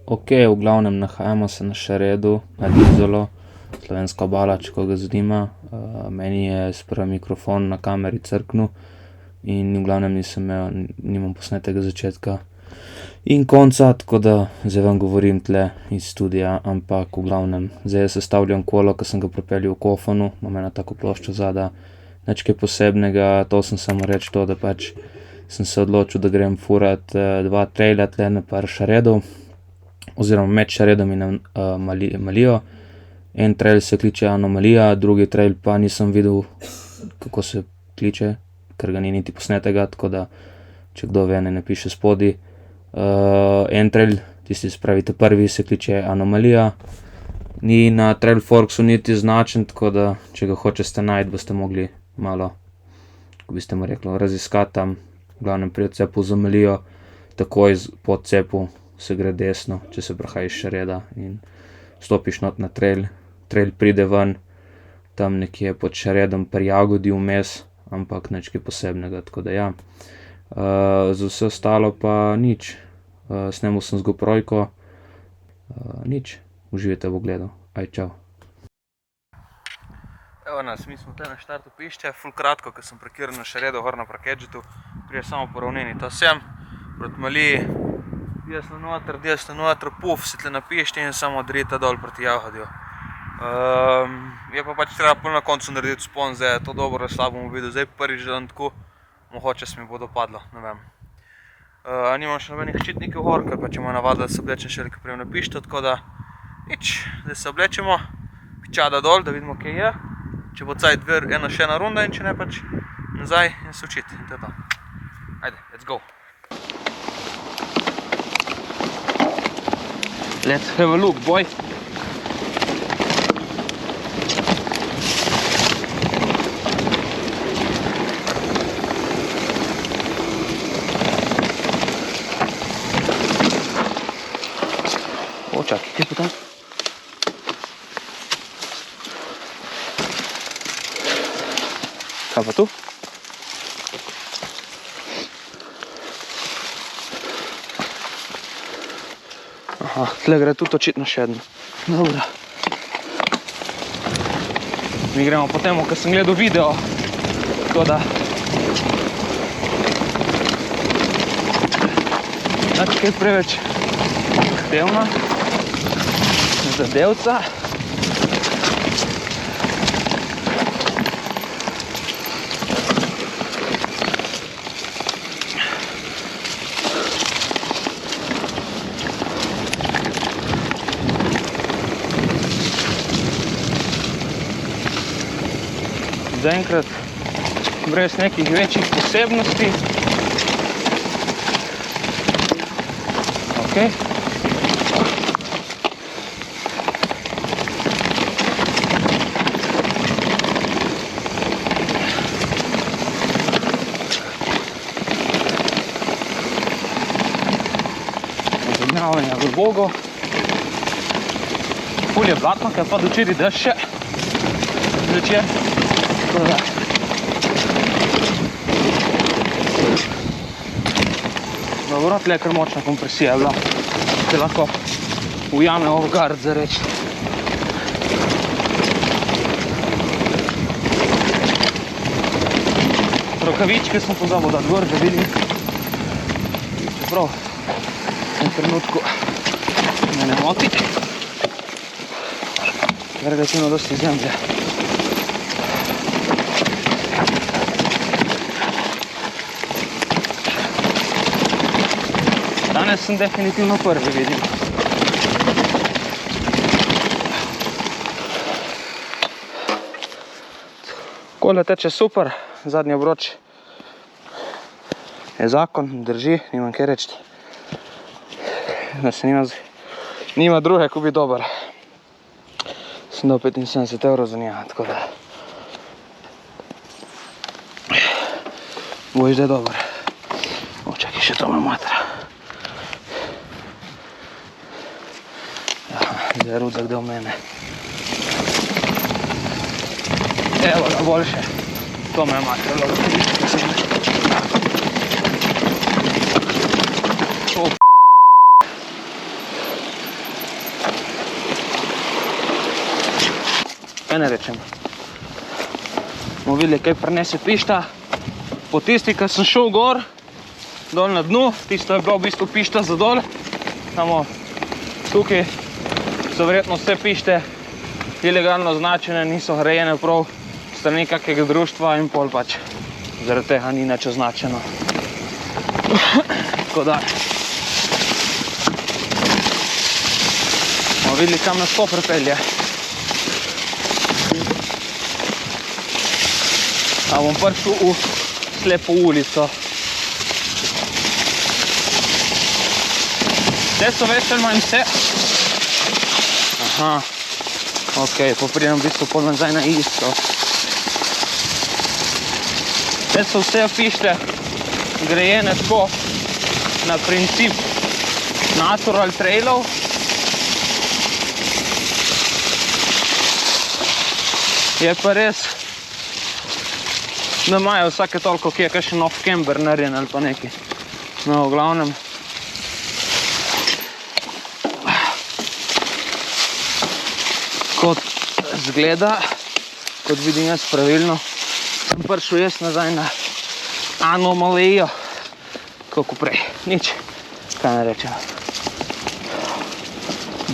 Ok, v glavnem nahajamo se na Šeredu, nad Izolo, Slovenska obala, če koga zanima. Meni je sprva mikrofon na kameri crknil in v glavnem nimam posnetega začetka in konca, tako da zdaj vam govorim tule iz studia, ampak v glavnem, zdaj sestavljam kolo, ke sem ga pripeljal v kofanu, imam eno tako ploščo zadaj, nič kaj posebnega, to sem samo reči to, da pač sem se odločil, da grem furat dva traila tule na par Šeredov, oziroma med Šeredom in Malijo. En trail se kliče Anomalija, drugi trail pa nisem videl, kako se kliče, ker ga ni niti posnetega, tako da če kdo ve, naj napiše spodaj. En trail, tisti, se pravi ta prvi, se kliče Anomalija, ni na Trailforksu niti označen, tako da če ga hočete najti, boste mogli malo, kako bi se temu reklo, raziskati tam. V glavnem pri odcepu za Malijo, takoj po odcepu se gre desno, če se prihaja iz Šereda in stopiš not na trail. Trail pride ven tam nekje pod Šeredom pri Jagodi vmes, ampak nič kaj posebnega, tako da ja. Za vse ostalo pa nič. Snemal sem z GoProjko, nič. Uživajte v ogledu. Čau. Evo nas, mi smo tule na štartu pišče, ful kratko, ke sem parkiral na Šeredu, gor na parkedžetu, pride samo po ravnini, to sem, proti Maliji, desno noter, puf, si tle na pišči in samo drita dol proti Jagodju. Je pa pač treba pol na koncu narediti vzpon, zdaj je to dobro, slabo bom videl, zdaj prvič delam tako, mogoče se mi bo dopadlo, ne vem. Nimam še nobenih ščitnikov gor, ker pač imam navado, da se oblečem šele, ko prijem na pišto, tako da nič, zdaj se oblečemo, pičada dol, da vidimo, kaj je. Če bo cajt ena še ena runda in če ne pač nazaj in se učiti, in to je to. Ajde, let's go. Let's have a look, boy. Čakaj, kaj pa tam? Kaj pa tu? Aha, tle gre tudi očitno še eden. Dobro. Mi gremo po temu, ko sem gledal video, tako da nič kaj preveč zahtevno. Zadevca. Zaenkrat brez nekih večjih posebnosti. Ok. Zagnjavanja v Bogo. Ful je blatno, ker pa dočeri dež še zvečer. Dobro, tle je kar močna kompresija bila. Te lahko ujame off-guard za reči. Rokavičke smo pozabil dati gor, da vidim. Čeprav v tem trenutku me ne moti. Relativno dosti zemlje. Danes sem definitivno prvi, vidim. Kole teče super, zadnji obroč je zakon, drži, nimam kaj reči. Da se nima druge, ko bi dober. Sem dal 75 € za njega, tako da boš da je dober. Čakaj, še to me matra. Zdaj je rudzak del mene. Evo ga, boljše. To me je matralo. kaj ne rečem. Bomo videli, kaj prinese pišta. Po tisti, ki sem šel gor, dol na dnu, tisto je bilo v bistvu pišta za dol. Samo tukaj so verjetno vse pište ilegalno označene, niso grajene prav strani kakega društva in pol pač zaradi tega ni nič označeno. Tako da bomo videli, kam nas to pripelje. A bom prišel v slepo ulico. Te so več ali manj vse. Aha, ok, pa pridem v bistvu pol nazaj na isto. Te so vse pište grajene tako na princip natural trailov. Je pa res, da imajo vsake toliko, ki je kakšen off-camber narejen ali pa nekaj. No, v glavnem. Kot zgleda, kot vidim jaz pravilno, sem prišel jaz nazaj na anomalijo, kako prej. Nič, kaj ne rečem.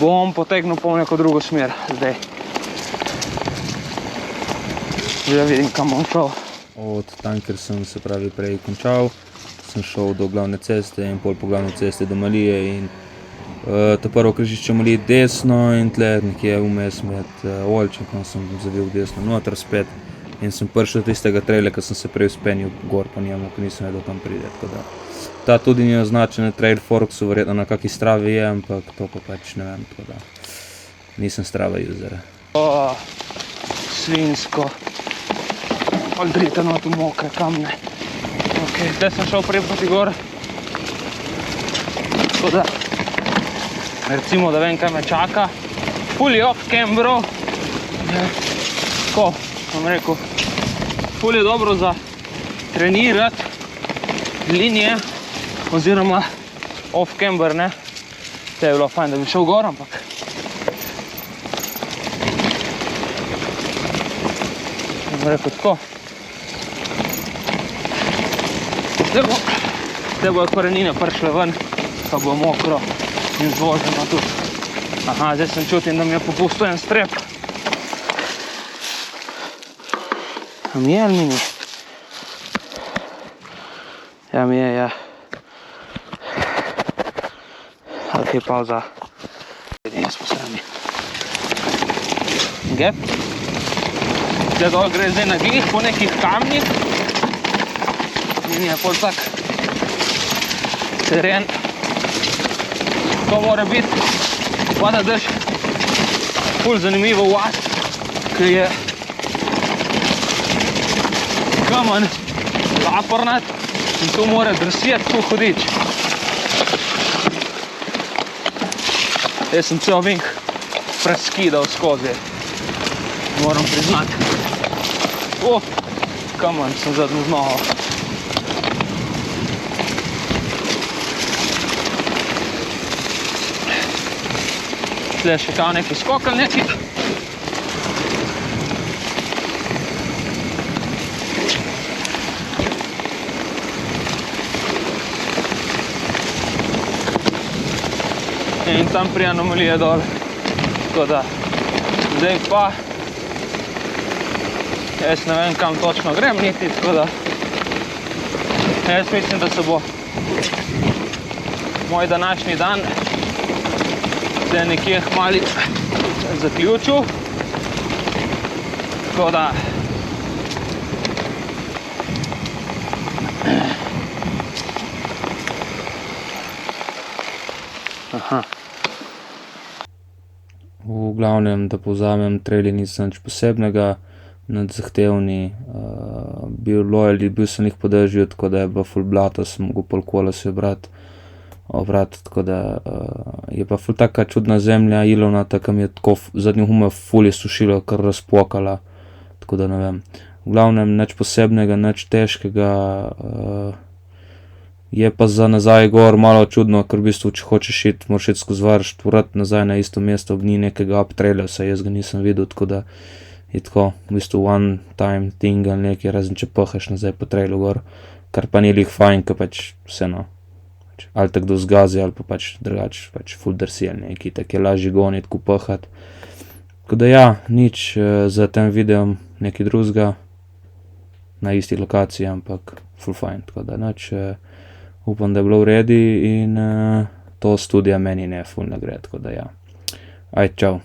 Bom potegnil po neko drugo smer zdaj. Že vidim, kam bom šel. Od tam, kjer sem se pravi prej končal, sem šel do glavne ceste in pol po glavne ceste do Malije in to prvo križišče Malije desno in tle nekje vmes med Oljčnikom sem zavil desno noter spet in sem prišel do tistega traila, ker sem se prej spenil gor po njemu, ker nisem vedel, kam pride. Tako da ta tudi ni označen na Trail Forksu, verjetno na kaki Stravi je, ampak to pa pač ne vem, tako da nisem Strava user. Svinsko. Ali drite not v mokre kamne. Ok, zdaj sem šel prej proti gor. Tako da, recimo, da vem, kaj me čaka. Ful je off-camberov. Tako, bom rekel, ful je dobro za trenirati linije oziroma off-camber, ne. Te je bilo fajn, da bi šel gor, ampak bom rekel tako. Zdaj bojo korenine prišle ven, pa bo mokro in zvoženo tudi. Aha, zdaj sem čutim, da mi je popustil en strep. A mi je ali mi ni? Ja, mi je, ja. Ok, pauza. Vidim jaz po strani. Gep. Zdaj dol gre zdaj na glih po nekih kamnih. In je pol tak teren. To mora biti, pa da daš ful zanimivo vas, ki je kamen lapornat in tu mora drsjet tu hodič. Jaz sem cel vink preskidal skozi, moram priznati. Kamen sem zadnjo z nogo. Tle še kao neki skok ali neki. In tam pri anomalije dol. Tako da, zdaj pa jaz ne vem, kam točno grem niti, tako da jaz mislim, da se bo moj današnji dan zdaj nekje hmali zaključil. Tako da aha. V glavnem, da povzamem, traili niso nič posebnega, nič zahtevni, bil sem jih podržil, tako da je bilo ful blato, sem mogel pol kola se obrati, tako da je pa ful taka čudna zemlja, ilovnata, ki mi je tako zadnjo hume ful je sušilo, kar razpokala, tako da ne vem. V glavnem, nič posebnega, nič težkega, je pa za nazaj gor malo čudno, ker v bistvu, če hočeš iti, moraš iti skozi vršt, vrat nazaj na isto mesto, ni nekega up traila, saj jaz ga nisem videl, tako da je tako, v bistvu one time thing ali nekaj, razen če pahaš nazaj po trailu gor, kar pa ni lih fajn, ker pač vseeno, ali te kdo zgazi, ali pa pač drugače, pač ful drsi ali nekaj, tako je lažje goniti, ko pahati. Tako da ja, nič za tem videom nekaj drugega, na isti lokaciji, ampak ful fajn, tako da nič, upam, da je bilo v redu in to studia meni ne ful ne gre, tako da ja. Ajde, čau.